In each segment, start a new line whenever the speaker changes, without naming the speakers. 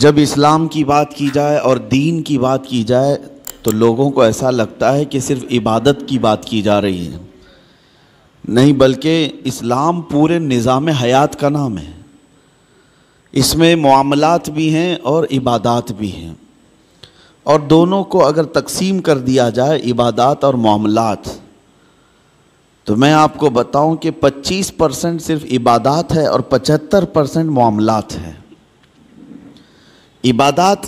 جب اسلام کی بات کی جائے اور دین کی بات کی جائے تو لوگوں کو ایسا لگتا ہے کہ صرف عبادت کی بات کی جا رہی ہے، نہیں بلکہ اسلام پورے نظام حیات کا نام ہے۔ اس میں معاملات بھی ہیں اور عبادات بھی ہیں، اور دونوں کو اگر تقسیم کر دیا جائے عبادات اور معاملات، تو میں آپ کو بتاؤں کہ 25% صرف عبادات ہے اور 75% معاملات ہے۔ عبادات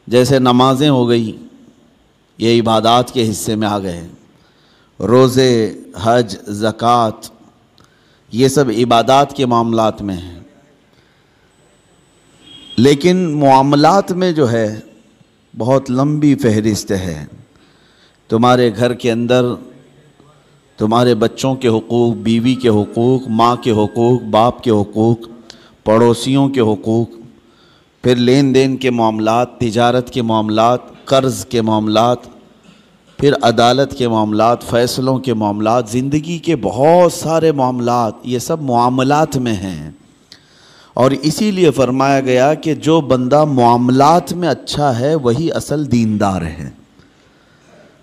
جیسے نمازیں ہو گئی، یہ عبادات کے حصے میں آ گئے، روزے، حج، زکوٰۃ، یہ سب عبادات کے معاملات میں ہیں۔ لیکن معاملات میں جو ہے بہت لمبی فہرست ہے۔ تمہارے گھر کے اندر تمہارے بچوں کے حقوق، بیوی کے حقوق، ماں کے حقوق، باپ کے حقوق، پڑوسیوں کے حقوق، پھر لین دین کے معاملات، تجارت کے معاملات، قرض کے معاملات، پھر عدالت کے معاملات، فیصلوں کے معاملات، زندگی کے بہت سارے معاملات، یہ سب معاملات میں ہیں۔ اور اسی لیے فرمایا گیا کہ جو بندہ معاملات میں اچھا ہے وہی اصل دیندار ہے۔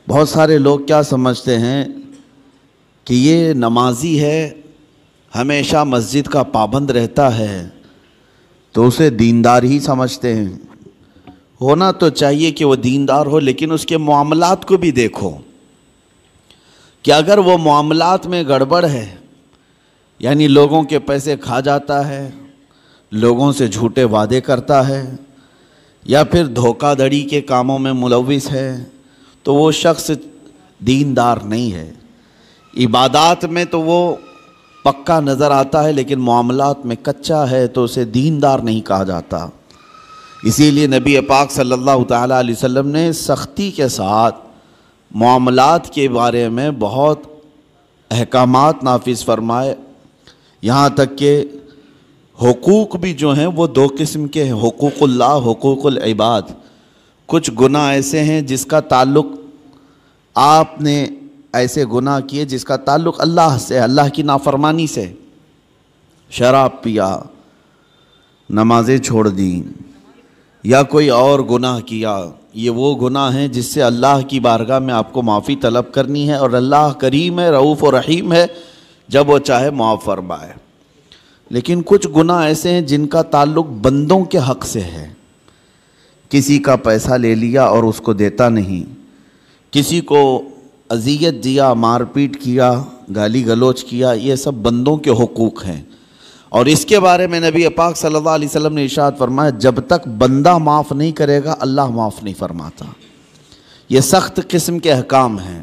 بہت سارے لوگ کیا سمجھتے ہیں کہ یہ نمازی ہے، ہمیشہ مسجد کا پابند رہتا ہے، تو اسے دیندار ہی سمجھتے ہیں۔ ہونا تو چاہیے کہ وہ دیندار ہو، لیکن اس کے معاملات کو بھی دیکھو کہ اگر وہ معاملات میں گڑبڑ ہے، یعنی لوگوں کے پیسے کھا جاتا ہے، لوگوں سے جھوٹے وعدے کرتا ہے، یا پھر دھوکہ دھڑی کے کاموں میں ملوث ہے، تو وہ شخص دیندار نہیں ہے۔ عبادات میں تو وہ پکا نظر آتا ہے، لیکن معاملات میں کچا ہے تو اسے دیندار نہیں کہا جاتا۔ اسی لیے نبی پاک صلی اللہ تعالیٰ علیہ وسلم نے سختی کے ساتھ معاملات کے بارے میں بہت احکامات نافذ فرمائے، یہاں تک کہ حقوق بھی جو ہیں وہ دو قسم کے ہیں، حقوق اللہ، حقوق العباد۔ کچھ گناہ ایسے ہیں جس کا تعلق آپ نے ایسے گناہ کیے جس کا تعلق اللہ سے، اللہ کی نافرمانی سے، شراب پیا، نمازیں چھوڑ دیں، یا کوئی اور گناہ کیا، یہ وہ گناہ ہیں جس سے اللہ کی بارگاہ میں آپ کو معافی طلب کرنی ہے، اور اللہ کریم ہے، رؤوف و رحیم ہے، جب وہ چاہے معاف فرمائے۔ لیکن کچھ گناہ ایسے ہیں جن کا تعلق بندوں کے حق سے ہے۔ کسی کا پیسہ لے لیا اور اس کو دیتا نہیں، کسی کو اذیت دیا، مار پیٹ کیا، گالی گلوچ کیا، یہ سب بندوں کے حقوق ہیں، اور اس کے بارے میں نبی پاک صلی اللہ علیہ وسلم نے ارشاد فرمایا جب تک بندہ معاف نہیں کرے گا اللہ معاف نہیں فرماتا۔ یہ سخت قسم کے احکام ہیں،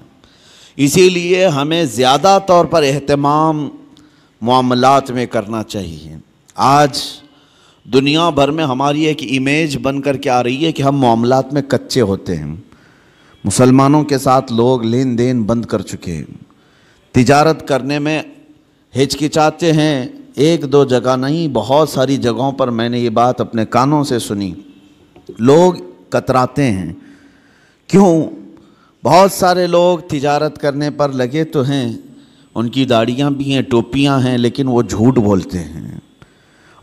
اسی لیے ہمیں زیادہ طور پر اہتمام معاملات میں کرنا چاہیے۔ آج دنیا بھر میں ہماری ایک امیج بن کر کے آ رہی ہے کہ ہم معاملات میں کچے ہوتے ہیں۔ مسلمانوں کے ساتھ لوگ لین دین بند کر چکے ہیں، تجارت کرنے میں ہچکچاتے ہیں۔ ایک دو جگہ نہیں، بہت ساری جگہوں پر میں نے یہ بات اپنے کانوں سے سنی، لوگ کتراتے ہیں۔ کیوں؟ بہت سارے لوگ تجارت کرنے پر لگے تو ہیں، ان کی داڑیاں بھی ہیں، ٹوپیاں ہیں، لیکن وہ جھوٹ بولتے ہیں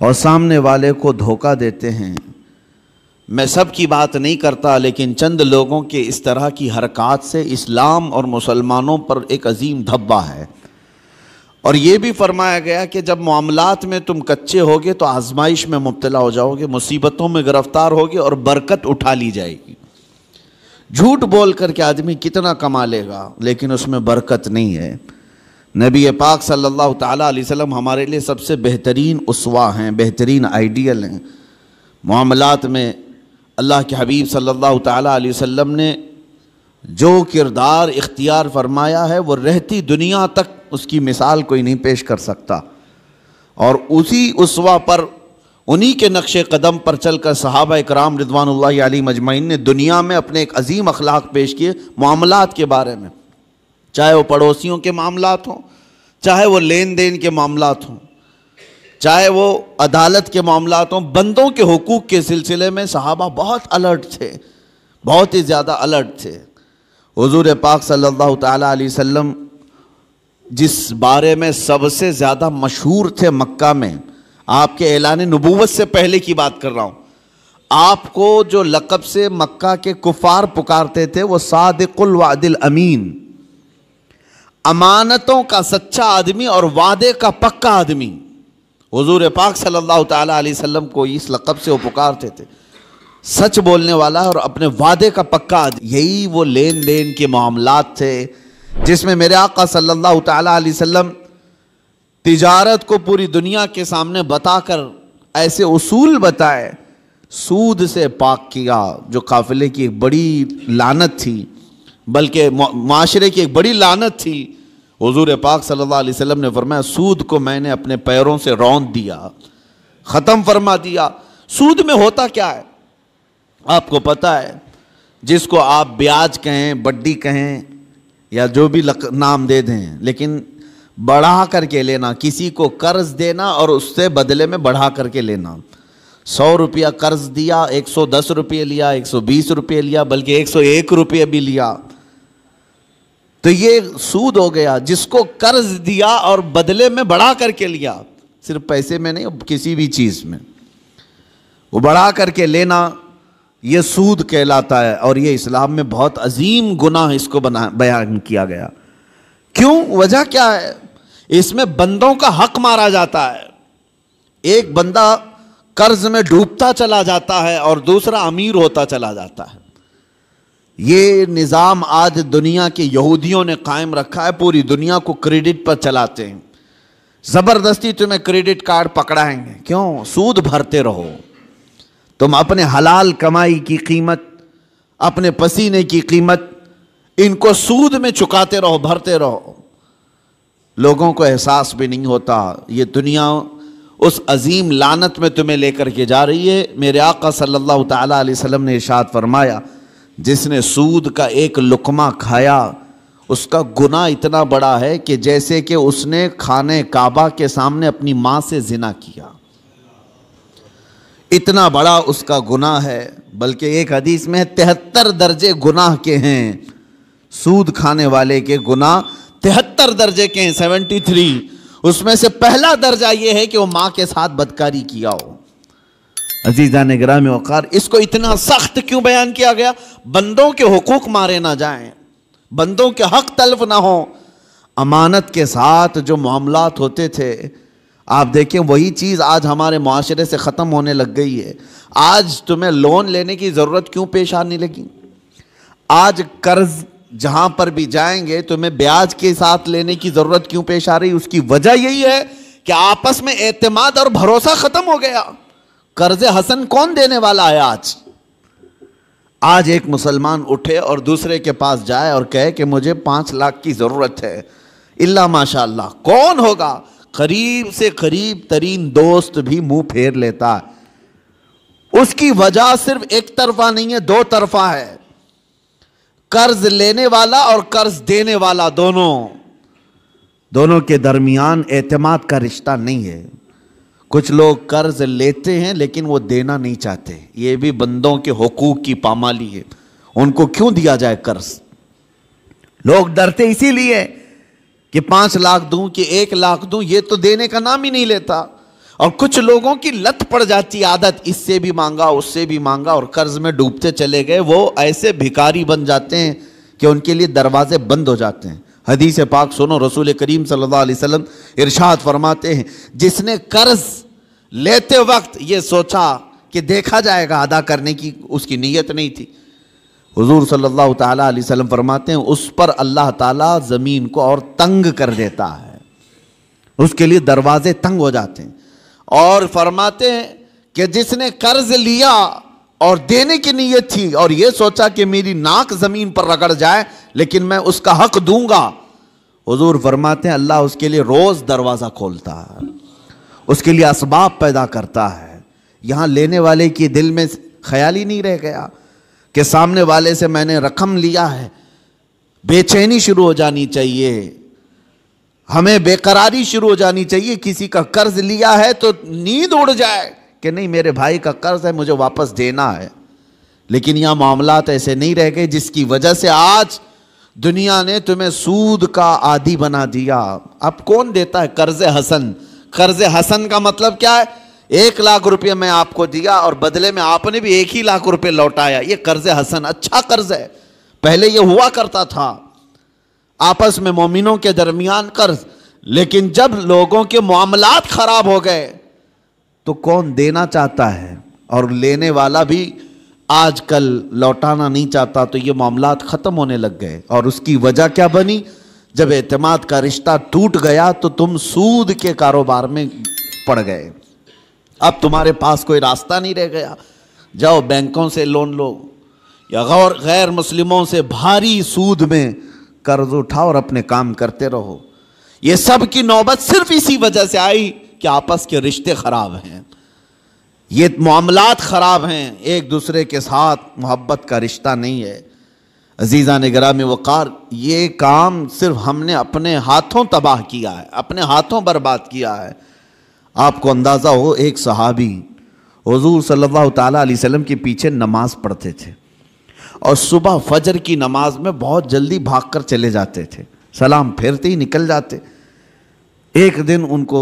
اور سامنے والے کو دھوکہ دیتے ہیں۔ میں سب کی بات نہیں کرتا، لیکن چند لوگوں کے اس طرح کی حرکات سے اسلام اور مسلمانوں پر ایک عظیم دھبہ ہے۔ اور یہ بھی فرمایا گیا کہ جب معاملات میں تم کچے ہوگے تو آزمائش میں مبتلا ہو جاؤ گے، مصیبتوں میں گرفتار ہوگے اور برکت اٹھا لی جائے گی۔ جھوٹ بول کر کے آدمی کتنا کما لے گا، لیکن اس میں برکت نہیں ہے۔ نبی پاک صلی اللہ تعالیٰ علیہ وسلم ہمارے لیے سب سے بہترین اسوہ ہیں، بہترین آئیڈیل ہیں۔ معاملات میں اللہ کے حبیب صلی اللہ تعالیٰ علیہ وسلم نے جو کردار اختیار فرمایا ہے وہ رہتی دنیا تک اس کی مثال کوئی نہیں پیش کر سکتا، اور اسی اسوہ پر، انہی کے نقش قدم پر چل کر صحابہ اکرام رضوان اللہ علیہم اجمعین نے دنیا میں اپنے ایک عظیم اخلاق پیش کیے معاملات کے بارے میں، چاہے وہ پڑوسیوں کے معاملات ہوں، چاہے وہ لین دین کے معاملات ہوں، چاہے وہ عدالت کے معاملات ہوں۔ بندوں کے حقوق کے سلسلے میں صحابہ بہت الرٹ تھے، بہت ہی زیادہ الرٹ تھے۔ حضور پاک صلی اللہ تعالیٰ علیہ وسلم جس بارے میں سب سے زیادہ مشہور تھے مکہ میں، آپ کے اعلان نبوت سے پہلے کی بات کر رہا ہوں، آپ کو جو لقب سے مکہ کے کفار پکارتے تھے وہ صادق الوعد الامین، امانتوں کا سچا آدمی اور وعدے کا پکا آدمی، حضور پاک صلی اللہ تعالیٰ علیہ وسلم کو اس لقب سے وہ پکارتے تھے، سچ بولنے والا اور اپنے وعدے کا پکا آدمی۔ یہی وہ لین دین کے معاملات تھے جس میں میرے آقا صلی اللہ تعالیٰ علیہ وسلم تجارت کو پوری دنیا کے سامنے بتا کر ایسے اصول بتائے، سود سے پاک کیا جو قافلے کی ایک بڑی لعنت تھی، بلکہ معاشرے کی ایک بڑی لعنت تھی۔ حضور پاک صلی اللہ علیہ وسلم نے فرمایا سود کو میں نے اپنے پیروں سے روند دیا، ختم فرما دیا۔ سود میں ہوتا کیا ہے آپ کو پتہ ہے، جس کو آپ بیاج کہیں، بڈی کہیں یا جو بھی نام دے دیں، لیکن بڑھا کر کے لینا، کسی کو قرض دینا اور اس سے بدلے میں بڑھا کر کے لینا۔ 100 روپیہ قرض دیا، 110 روپے لیا، 120 روپے لیا، بلکہ 101 روپے بھی لیا، تو یہ سود ہو گیا۔ جس کو قرض دیا اور بدلے میں بڑھا کر کے لیا، صرف پیسے میں نہیں، کسی بھی چیز میں وہ بڑھا کر کے لینا، یہ سود کہلاتا ہے، اور یہ اسلام میں بہت عظیم گناہ اس کو بیان کیا گیا۔ کیوں؟ وجہ کیا ہے؟ اس میں بندوں کا حق مارا جاتا ہے۔ ایک بندہ قرض میں ڈوبتا چلا جاتا ہے اور دوسرا امیر ہوتا چلا جاتا ہے۔ یہ نظام آج دنیا کے یہودیوں نے قائم رکھا ہے، پوری دنیا کو کریڈٹ پر چلاتے ہیں، زبردستی تمہیں کریڈٹ کارڈ پکڑائیں گے۔ کیوں؟ سود بھرتے رہو، تم اپنے حلال کمائی کی قیمت، اپنے پسینے کی قیمت ان کو سود میں چکاتے رہو، بھرتے رہو۔ لوگوں کو احساس بھی نہیں ہوتا، یہ دنیا اس عظیم لعنت میں تمہیں لے کر کے جا رہی ہے۔ میرے آقا صلی اللہ تعالیٰ علیہ وسلم نے ارشاد فرمایا جس نے سود کا ایک لقمہ کھایا اس کا گناہ اتنا بڑا ہے کہ جیسے کہ اس نے خانہ کعبہ کے سامنے اپنی ماں سے زنا کیا، اتنا بڑا اس کا گناہ ہے۔ بلکہ ایک حدیث میں 73 درجے گناہ کے ہیں، سود کھانے والے کے گناہ 73 درجے کے ہیں، 73۔ اس میں سے پہلا درجہ یہ ہے کہ وہ ماں کے ساتھ بدکاری کیا ہو۔ عزیزان گرامی وقار، اس کو اتنا سخت کیوں بیان کیا گیا؟ بندوں کے حقوق مارے نہ جائیں، بندوں کے حق تلف نہ ہوں۔ امانت کے ساتھ جو معاملات ہوتے تھے، آپ دیکھیں وہی چیز آج ہمارے معاشرے سے ختم ہونے لگ گئی ہے۔ آج تمہیں لون لینے کی ضرورت کیوں پیش آنے لگی؟ آج قرض جہاں پر بھی جائیں گے تمہیں بیاج کے ساتھ لینے کی ضرورت کیوں پیش آ رہی؟ اس کی وجہ یہی ہے کہ آپس میں اعتماد اور بھروسہ ختم ہو گیا۔ قرض حسن کون دینے والا ہے آج ایک مسلمان اٹھے اور دوسرے کے پاس جائے اور کہے کہ مجھے 5 لاکھ کی ضرورت ہے، اللہ ماشاءاللہ کون ہوگا؟ قریب سے قریب ترین دوست بھی منہ پھیر لیتا ہے۔ اس کی وجہ صرف ایک طرفہ نہیں ہے، 2 طرفہ ہے۔ قرض لینے والا اور قرض دینے والا دونوں کے درمیان اعتماد کا رشتہ نہیں ہے۔ کچھ لوگ قرض لیتے ہیں لیکن وہ دینا نہیں چاہتے، یہ بھی بندوں کے حقوق کی پامالی ہے۔ ان کو کیوں دیا جائے قرض؟ لوگ ڈرتے اسی لیے کہ 5 لاکھ دوں کہ 1 لاکھ دوں، یہ تو دینے کا نام ہی نہیں لیتا۔ اور کچھ لوگوں کی لت پڑ جاتی عادت، اس سے بھی مانگا اس سے بھی مانگا اور قرض میں ڈوبتے چلے گئے، وہ ایسے بھکاری بن جاتے ہیں کہ ان کے لیے دروازے بند ہو جاتے ہیں۔ حدیث پاک سنو، رسول کریم صلی اللہ علیہ وسلم ارشاد فرماتے ہیں جس نے قرض لیتے وقت یہ سوچا کہ دیکھا جائے گا، ادا کرنے کی اس کی نیت نہیں تھی، حضور صلی اللہ تعالیٰ علیہ وسلم فرماتے ہیں اس پر اللہ تعالیٰ زمین کو اور تنگ کر دیتا ہے، اس کے لیے دروازے تنگ ہو جاتے ہیں۔ اور فرماتے ہیں کہ جس نے قرض لیا اور دینے کی نیت تھی اور یہ سوچا کہ میری ناک زمین پر رگڑ جائے لیکن میں اس کا حق دوں گا، حضور فرماتے ہیں اللہ اس کے لیے روز دروازہ کھولتا ہے، اس کے لیے اسباب پیدا کرتا ہے۔ یہاں لینے والے کی دل میں خیال ہی نہیں رہ گیا کہ سامنے والے سے میں نے رقم لیا ہے، بے چینی شروع ہو جانی چاہیے، ہمیں بے قراری شروع ہو جانی چاہیے۔ کسی کا قرض لیا ہے تو نیند اڑ جائے کہ نہیں میرے بھائی کا قرض ہے مجھے واپس دینا ہے۔ لیکن یہاں معاملات ایسے نہیں رہ گئے، جس کی وجہ سے آج دنیا نے تمہیں سود کا عادی بنا دیا۔ اب کون دیتا ہے قرض حسن؟ قرض حسن کا مطلب کیا ہے 1 لاکھ روپے میں آپ کو دیا اور بدلے میں آپ نے بھی 1 ہی لاکھ روپے لوٹایا، یہ قرض حسن، اچھا قرض ہے۔ پہلے یہ ہوا کرتا تھا آپس میں مومنوں کے درمیان قرض، لیکن جب لوگوں کے معاملات خراب ہو گئے تو کون دینا چاہتا ہے، اور لینے والا بھی آج کل لوٹانا نہیں چاہتا، تو یہ معاملات ختم ہونے لگ گئے۔ اور اس کی وجہ کیا بنی؟ جب اعتماد کا رشتہ ٹوٹ گیا تو تم سود کے کاروبار میں پڑ گئے۔ اب تمہارے پاس کوئی راستہ نہیں رہ گیا، جاؤ بینکوں سے لون لو یا غیر مسلموں سے بھاری سود میں قرض اٹھاؤ اور اپنے کام کرتے رہو۔ یہ سب کی نوبت صرف اسی وجہ سے آئی کہ آپس کے رشتے خراب ہیں، یہ معاملات خراب ہیں، ایک دوسرے کے ساتھ محبت کا رشتہ نہیں ہے۔ عزیزان گرامی وقار، یہ کام صرف ہم نے اپنے ہاتھوں تباہ کیا ہے، اپنے ہاتھوں برباد کیا ہے۔ آپ کو اندازہ ہو، ایک صحابی حضور صلی اللہ تعالیٰ علیہ وسلم کے پیچھے نماز پڑھتے تھے، اور صبح فجر کی نماز میں بہت جلدی بھاگ کر چلے جاتے تھے، سلام پھیرتے ہی نکل جاتے۔ ایک دن ان کو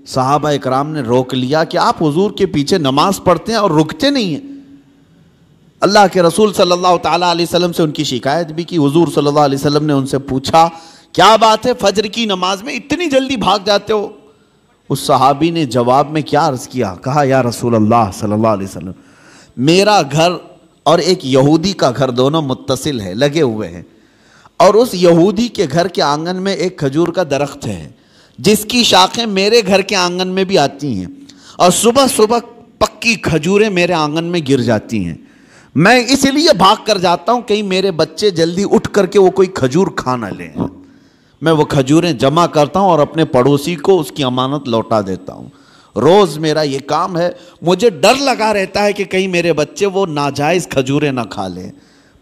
صحابہ اکرام نے روک لیا کہ آپ حضور کے پیچھے نماز پڑھتے ہیں اور رکتے نہیں ہیں۔ اللہ کے رسول صلی اللہ تعالیٰ علیہ وسلم سے ان کی شکایت بھی کی۔ حضور صلی اللہ علیہ وسلم نے ان سے پوچھا، کیا بات ہے فجر کی نماز میں اتنی جلدی بھاگ جاتے ہو؟ اس صحابی نے جواب میں کیا عرض کیا، کہا یا رسول اللہ صلی اللہ علیہ وسلم، میرا گھر اور ایک یہودی کا گھر دونوں متصل ہے، لگے ہوئے ہیں، اور اس یہودی کے گھر کے آنگن میں ایک کھجور کا درخت ہے جس کی شاخیں میرے گھر کے آنگن میں بھی آتی ہیں، اور صبح صبح پکی کھجوریں میرے آنگن میں گر جاتی ہیں۔ میں اس لیے بھاگ کر جاتا ہوں کہیں میرے بچے جلدی اٹھ کر کے وہ کوئی کھجور کھا نہ لیں۔ میں وہ کھجوریں جمع کرتا ہوں اور اپنے پڑوسی کو اس کی امانت لوٹا دیتا ہوں۔ روز میرا یہ کام ہے، مجھے ڈر لگا رہتا ہے کہ کہیں میرے بچے وہ ناجائز کھجوریں نہ کھا لیں،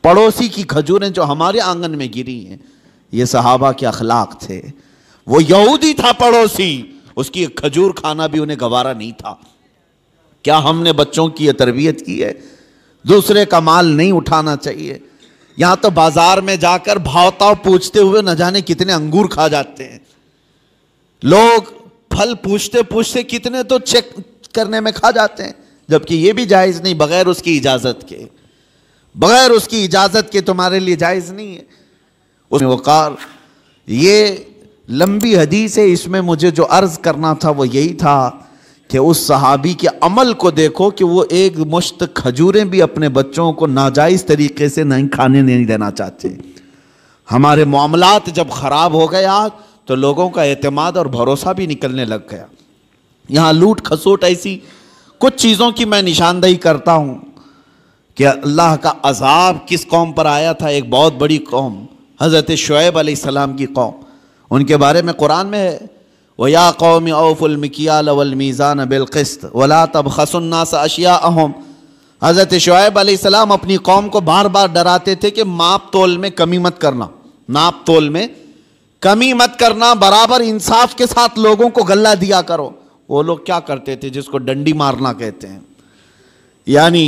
پڑوسی کی کھجوریں جو ہمارے آنگن میں گری ہیں۔ یہ صحابہ کے اخلاق تھے۔ وہ یہودی تھا پڑوسی، اس کی کھجور کھانا بھی انہیں گوارا نہیں تھا۔ کیا ہم نے بچوں کی یہ تربیت کی ہے؟ دوسرے کا مال نہیں اٹھانا چاہیے۔ یہاں تو بازار میں جا کر بھاؤ تاؤ پوچھتے ہوئے نہ جانے کتنے انگور کھا جاتے ہیں لوگ، پھل پوچھتے پوچھتے کتنے تو چیک کرنے میں کھا جاتے ہیں، جبکہ یہ بھی جائز نہیں، بغیر اس کی اجازت کے، بغیر اس کی اجازت کے تمہارے لیے جائز نہیں ہے۔ اس میں وقار، یہ لمبی حدیث ہے، اس میں مجھے جو عرض کرنا تھا وہ یہی تھا کہ اس صحابی کے عمل کو دیکھو کہ وہ ایک مشت کھجوریں بھی اپنے بچوں کو ناجائز طریقے سے نہیں کھانے نہیں دینا چاہتے۔ ہمارے معاملات جب خراب ہو گیا تو لوگوں کا اعتماد اور بھروسہ بھی نکلنے لگ گیا۔ یہاں لوٹ کھسوٹ ایسی کچھ چیزوں کی میں نشاندہی کرتا ہوں کہ اللہ کا عذاب کس قوم پر آیا تھا۔ ایک بہت بڑی قوم، حضرت شعیب علیہ السلام کی قوم، ان کے بارے میں قرآن میں ہے، وَيَا قَوْمِ أَوْفُوا الْمِكْيَالَ وَالْمِيزَانَ بِالْقِسْطِ وَلَا تَبْخَسُوا النَّاسَ أَشْيَاءَهُمْ۔ حضرت شعیب علیہ السلام اپنی قوم کو بار بار ڈراتے تھے کہ ماپ تول میں کمی مت کرنا، ناپ تول میں کمی مت کرنا، برابر انصاف کے ساتھ لوگوں کو غلہ دیا کرو۔ وہ لوگ کیا کرتے تھے جس کو ڈنڈی مارنا کہتے ہیں، یعنی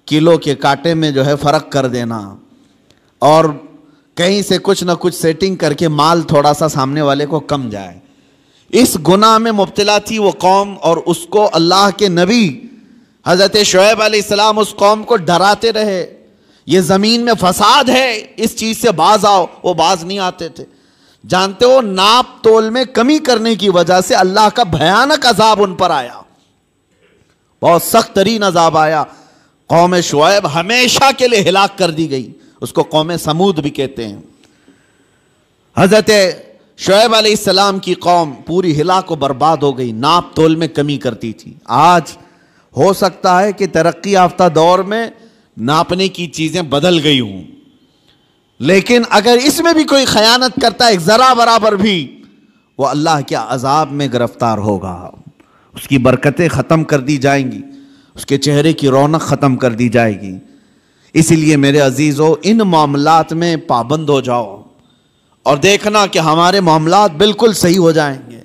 کلو کے کانٹے میں جو ہے فرق کر دینا، اور کہیں سے کچھ نہ کچھ سیٹنگ کر کے مال تھوڑا سا سامنے والے کو کم جائے۔ اس گناہ میں مبتلا تھی وہ قوم، اور اس کو اللہ کے نبی حضرت شعیب علیہ السلام اس قوم کو ڈراتے رہے، یہ زمین میں فساد ہے، اس چیز سے باز آؤ۔ وہ باز نہیں آتے تھے۔ جانتے ہو، ناپ تول میں کمی کرنے کی وجہ سے اللہ کا بھیانک عذاب ان پر آیا، بہت سخت ترین عذاب آیا۔ قوم شعیب ہمیشہ کے لیے ہلاک کر دی گئی، اس کو قوم سمود بھی کہتے ہیں۔ حضرت شعیب علیہ السلام کی قوم پوری ہلاک و برباد ہو گئی، ناپ تول میں کمی کرتی تھی۔ آج ہو سکتا ہے کہ ترقی یافتہ دور میں ناپنے کی چیزیں بدل گئی ہوں، لیکن اگر اس میں بھی کوئی خیانت کرتا ہے ایک ذرا برابر بھی، وہ اللہ کے عذاب میں گرفتار ہوگا، اس کی برکتیں ختم کر دی جائیں گی، اس کے چہرے کی رونق ختم کر دی جائے گی۔ اسی لیے میرے عزیزو، ان معاملات میں پابند ہو جاؤ اور دیکھنا کہ ہمارے معاملات بالکل صحیح ہو جائیں گے۔